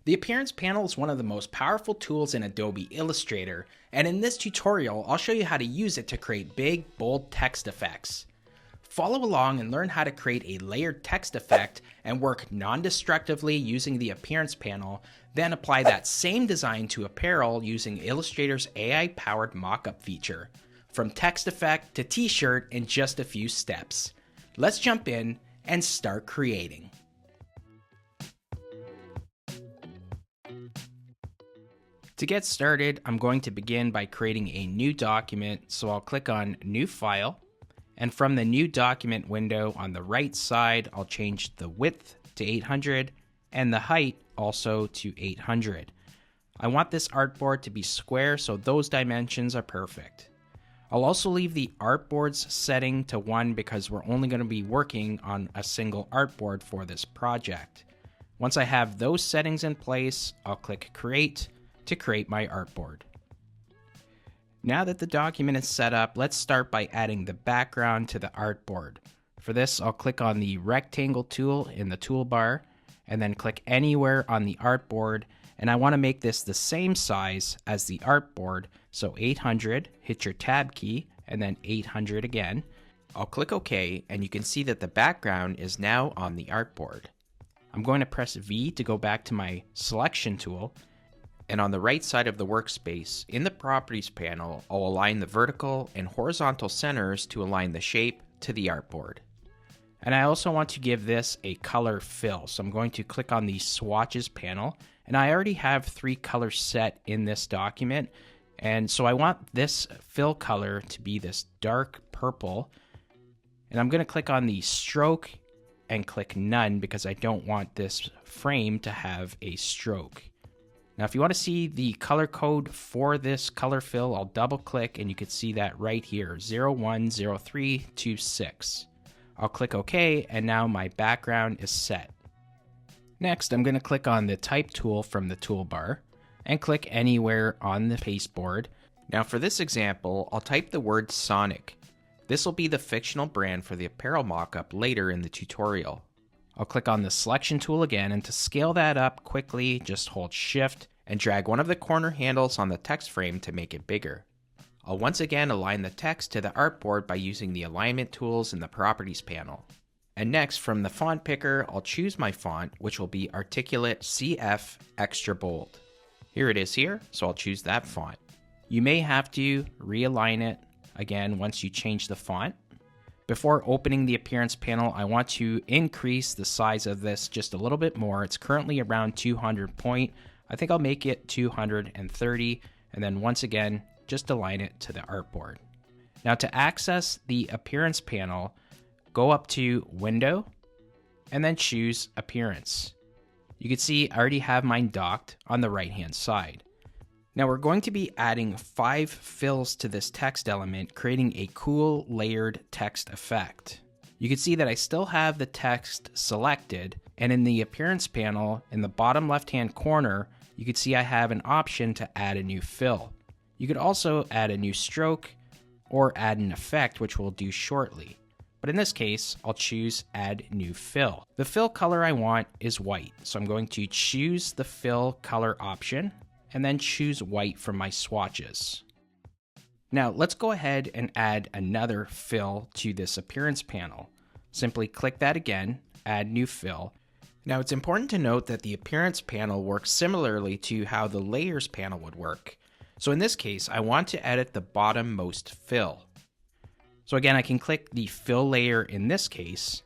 The Appearance panel is one of the most powerful tools in Adobe Illustrator, and in this tutorial, I'll show you how to use it to create big, bold text effects. Follow along and learn how to create a layered text effect and work non-destructively using the Appearance panel, then apply that same design to apparel using Illustrator's AI-powered mockup feature. From text effect to t-shirt in just a few steps. Let's jump in and start creating. To get started, I'm going to begin by creating a new document, so I'll click on New File, and from the New Document window on the right side, I'll change the width to 800 and the height also to 800. I want this artboard to be square, so those dimensions are perfect. I'll also leave the artboard's setting to 1 because we're only going to be working on a single artboard for this project. Once I have those settings in place, I'll click Create to create my artboard. Now that the document is set up, let's start by adding the background to the artboard. For this, I'll click on the rectangle tool in the toolbar and then click anywhere on the artboard, and I want to make this the same size as the artboard, so 800, hit your tab key, and then 800 again. I'll click OK, and you can see that the background is now on the artboard. I'm going to press V to go back to my selection tool, and on the right side of the workspace, in the Properties panel, I'll align the vertical and horizontal centers to align the shape to the artboard. And I also want to give this a color fill, so I'm going to click on the Swatches panel, and I already have 3 colors set in this document, and so I want this fill color to be this dark purple, and I'm going to click on the stroke and click None because I don't want this frame to have a stroke. Now, if you want to see the color code for this color fill, I'll double click and you can see that right here, 010326. I'll click OK, and now my background is set. Next, I'm going to click on the Type tool from the toolbar and click anywhere on the pasteboard. Now for this example, I'll type the word Sonic. This will be the fictional brand for the apparel mockup later in the tutorial. I'll click on the selection tool again, and to scale that up quickly, just hold Shift and drag one of the corner handles on the text frame to make it bigger. I'll once again align the text to the artboard by using the alignment tools in the Properties panel. And next, from the font picker, I'll choose my font, which will be Articulate CF Extra Bold. Here it is here, so I'll choose that font. You may have to realign it again once you change the font. Before opening the Appearance panel, I want to increase the size of this just a little bit more. It's currently around 200 point. I think I'll make it 230, and then once again, just align it to the artboard. Now to access the Appearance panel, go up to Window, and then choose Appearance. You can see I already have mine docked on the right-hand side. Now we're going to be adding 5 fills to this text element, creating a cool layered text effect. You can see that I still have the text selected, and in the Appearance panel, in the bottom left-hand corner, you can see I have an option to add a new fill. You could also add a new stroke or add an effect, which we'll do shortly. But in this case, I'll choose Add New Fill. The fill color I want is white, so I'm going to choose the fill color option, and then choose white from my swatches. Now let's go ahead and add another fill to this Appearance panel. Simply click that again, Add New Fill. Now it's important to note that the Appearance panel works similarly to how the Layers panel would work. So in this case, I want to edit the bottommost fill. So again, I can click the fill layer in this case,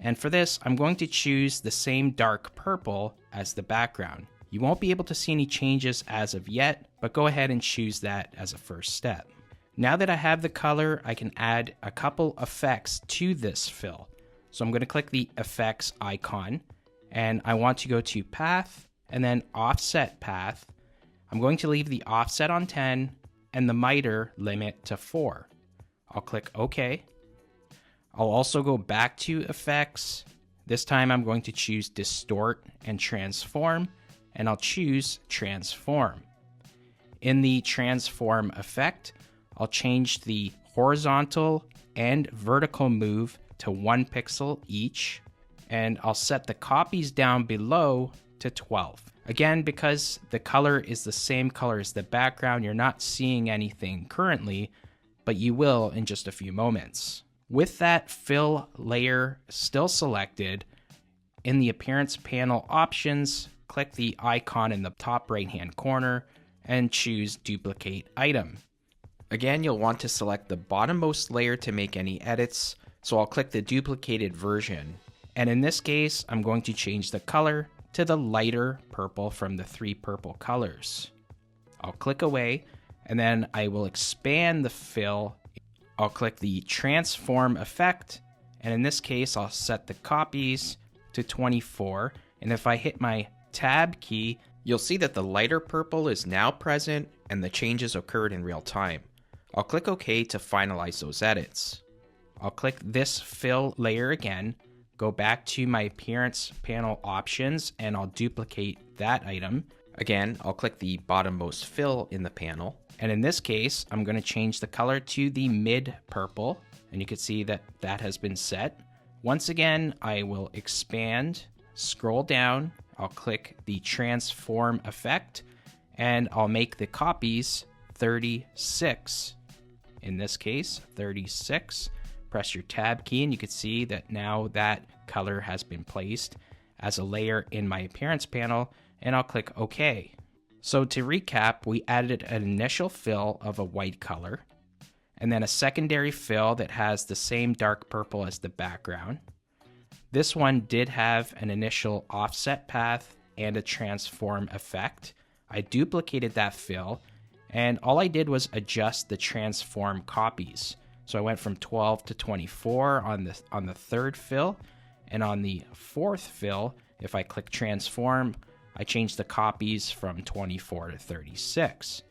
and for this, I'm going to choose the same dark purple as the background. You won't be able to see any changes as of yet, but go ahead and choose that as a first step. Now that I have the color, I can add a couple effects to this fill. So I'm going to click the effects icon, and I want to go to Path, and then Offset Path. I'm going to leave the offset on 10, and the miter limit to 4. I'll click OK. I'll also go back to Effects. This time I'm going to choose Distort and Transform, and I'll choose Transform. In the Transform effect, I'll change the horizontal and vertical move to 1 pixel each, and I'll set the copies down below to 12. Again, because the color is the same color as the background, you're not seeing anything currently, but you will in just a few moments. With that fill layer still selected, in the Appearance panel options, click the icon in the top right-hand corner and choose Duplicate Item. Again, you'll want to select the bottommost layer to make any edits, so I'll click the duplicated version. And in this case, I'm going to change the color to the lighter purple from the 3 purple colors. I'll click away, and then I will expand the fill. I'll click the transform effect, and in this case, I'll set the copies to 24. And if I hit my tab key, you'll see that the lighter purple is now present and the changes occurred in real time. I'll click OK to finalize those edits. I'll click this fill layer again, go back to my Appearance panel options, and I'll duplicate that item. Again, I'll click the bottommost fill in the panel. And in this case, I'm going to change the color to the mid purple, and you can see that that has been set. Once again, I will expand, scroll down, I'll click the transform effect, and I'll make the copies 36. In this case, 36. Press your tab key and you can see that now that color has been placed as a layer in my Appearance panel, and I'll click OK. So to recap, we added an initial fill of a white color, and then a secondary fill that has the same dark purple as the background. This one did have an initial offset path and a transform effect. I duplicated that fill, and all I did was adjust the transform copies. So I went from 12 to 24 on the third fill, and on the fourth fill, if I click transform, I changed the copies from 24 to 36.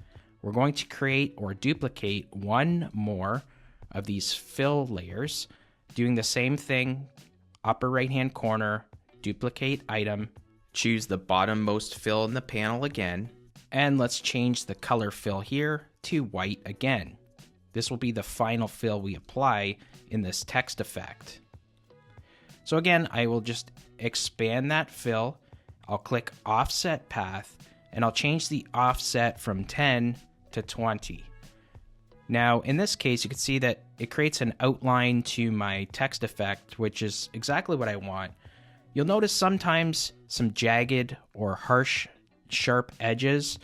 We're going to create or duplicate one more of these fill layers, doing the same thing, upper right hand corner, duplicate item, choose the bottommost fill in the panel again, and let's change the color fill here to white again. This will be the final fill we apply in this text effect. So again, I will just expand that fill, I'll click offset path, and I'll change the offset from 10 to 20. Now, in this case, you can see that it creates an outline to my text effect, which is exactly what I want. You'll notice sometimes some jagged or harsh, sharp edges.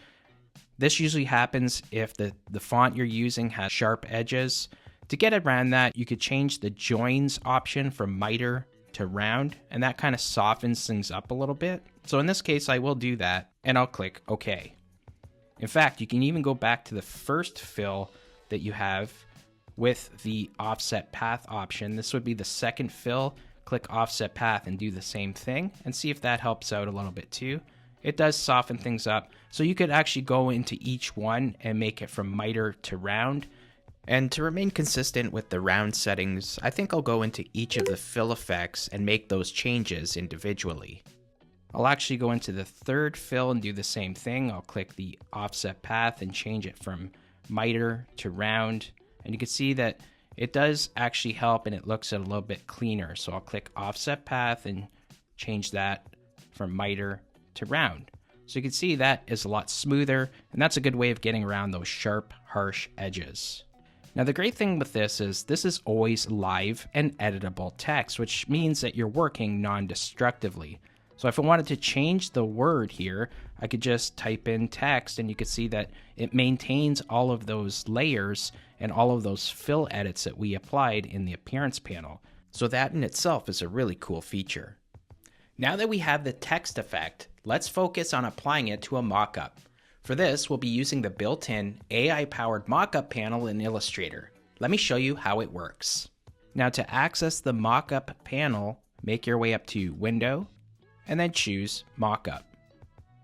This usually happens if the font you're using has sharp edges. To get around that, you could change the joins option from miter to round, and that kind of softens things up a little bit. So in this case, I will do that, and I'll click OK. In fact, you can even go back to the first fill that you have with the offset path option. This would be the second fill. Click offset path and do the same thing, and see if that helps out a little bit too. It does soften things up. So you could actually go into each one and make it from miter to round. And to remain consistent with the round settings, I think I'll go into each of the fill effects and make those changes individually. I'll actually go into the third fill and do the same thing. I'll click the offset path and change it from miter to round. And you can see that it does actually help and it looks a little bit cleaner. So I'll click offset path and change that from miter to round. So you can see that is a lot smoother, and that's a good way of getting around those sharp, harsh edges. Now the great thing with this is always live and editable text, which means that you're working non-destructively. So if I wanted to change the word here, I could just type in text, and you could see that it maintains all of those layers and all of those fill edits that we applied in the Appearance panel. So that in itself is a really cool feature. Now that we have the text effect, let's focus on applying it to a mockup. For this, we'll be using the built-in AI-powered mockup panel in Illustrator. Let me show you how it works. Now to access the mockup panel, make your way up to Window, and then choose Mockup.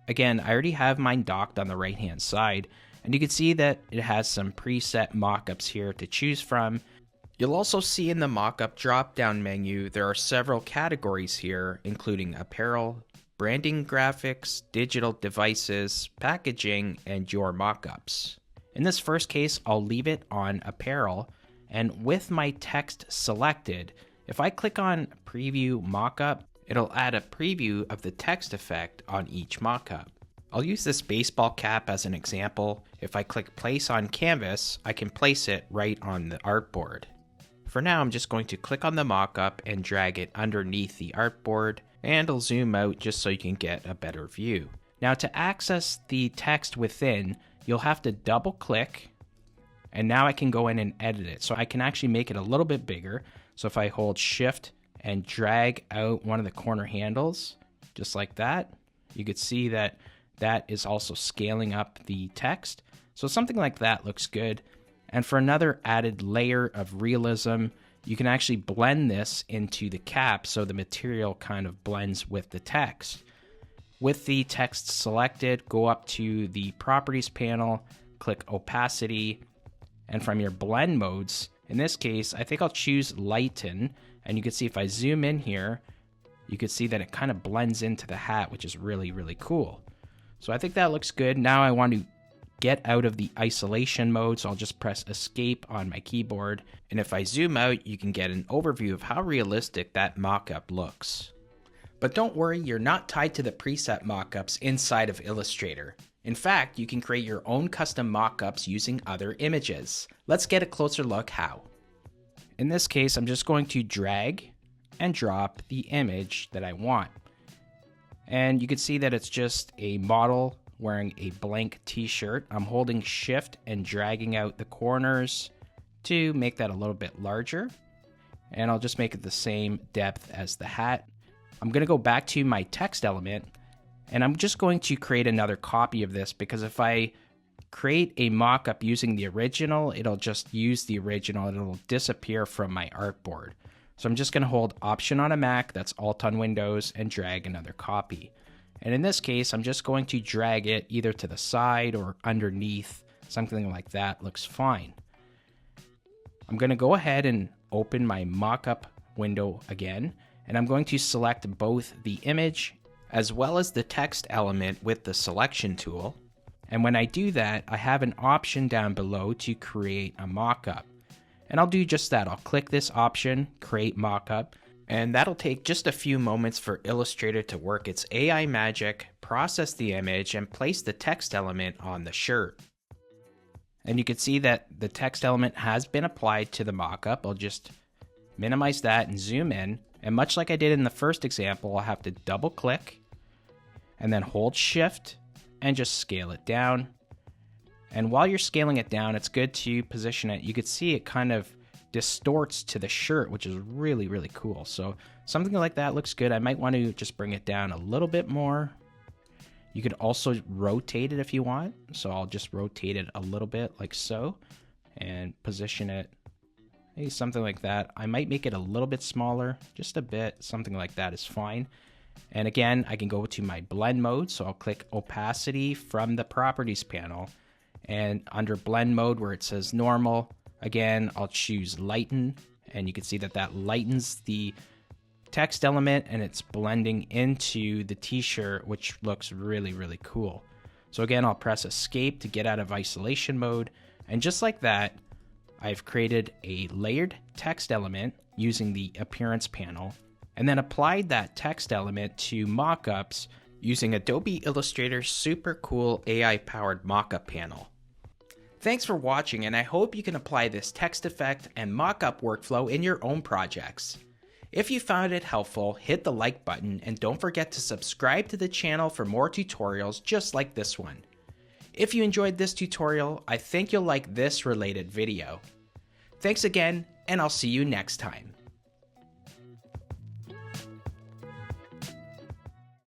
Again, I already have mine docked on the right-hand side, and you can see that it has some preset mockups here to choose from. You'll also see in the mockup drop-down menu, there are several categories here, including apparel, branding graphics, digital devices, packaging, and your mockups. In this first case, I'll leave it on apparel, and with my text selected, if I click on Preview Mockup, it'll add a preview of the text effect on each mockup. I'll use this baseball cap as an example. If I click place on canvas, I can place it right on the artboard. For now, I'm just going to click on the mockup and drag it underneath the artboard, and I'll zoom out just so you can get a better view. Now to access the text within, you'll have to double click, and now I can go in and edit it. So I can actually make it a little bit bigger. So if I hold shift and drag out one of the corner handles, just like that, you could see that that is also scaling up the text. So something like that looks good. And for another added layer of realism, you can actually blend this into the cap so the material kind of blends with the text. With the text selected, go up to the properties panel, click opacity, and from your blend modes, in this case, I think I'll choose lighten, and you can see if I zoom in here, you can see that it kind of blends into the hat, which is really, really cool. So I think that looks good. Now I want to get out of the isolation mode, so I'll just press escape on my keyboard. And if I zoom out, you can get an overview of how realistic that mockup looks. But don't worry, you're not tied to the preset mockups inside of Illustrator. In fact, you can create your own custom mockups using other images. Let's get a closer look how. In this case, I'm just going to drag and drop the image that I want. And you can see that it's just a model wearing a blank t-shirt. I'm holding shift and dragging out the corners to make that a little bit larger. And I'll just make it the same depth as the hat. I'm going to go back to my text element, and I'm just going to create another copy of this, because if I create a mockup using the original, it'll just use the original and it'll disappear from my artboard. So I'm just going to hold Option on a Mac, that's Alt on Windows, and drag another copy. And in this case, I'm just going to drag it either to the side or underneath. Something like that looks fine. I'm going to go ahead and open my mockup window again, and I'm going to select both the image as well as the text element with the selection tool. And when I do that, I have an option down below to create a mockup. And I'll do just that. I'll click this option, create mockup, and that'll take just a few moments for Illustrator to work its AI magic, process the image, and place the text element on the shirt. And you can see that the text element has been applied to the mockup. I'll just minimize that and zoom in. And much like I did in the first example, I'll have to double click and then hold shift and just scale it down. And while you're scaling it down, it's good to position it. You could see it kind of distorts to the shirt, which is really, really cool. So something like that looks good. I might want to just bring it down a little bit more. You could also rotate it if you want. So I'll just rotate it a little bit like so and position it maybe something like that. I might make it a little bit smaller, just a bit. Something like that is fine. And again, I can go to my blend mode. So I'll click opacity from the properties panel. And under blend mode where it says normal, again, I'll choose lighten. And you can see that that lightens the text element and it's blending into the t-shirt, which looks really, really cool. So again, I'll press escape to get out of isolation mode. And just like that, I've created a layered text element using the appearance panel, and then applied that text element to mockups using Adobe Illustrator's super cool AI-powered mockup panel. Thanks for watching, and I hope you can apply this text effect and mockup workflow in your own projects. If you found it helpful, hit the like button and don't forget to subscribe to the channel for more tutorials just like this one. If you enjoyed this tutorial, I think you'll like this related video. Thanks again, and I'll see you next time.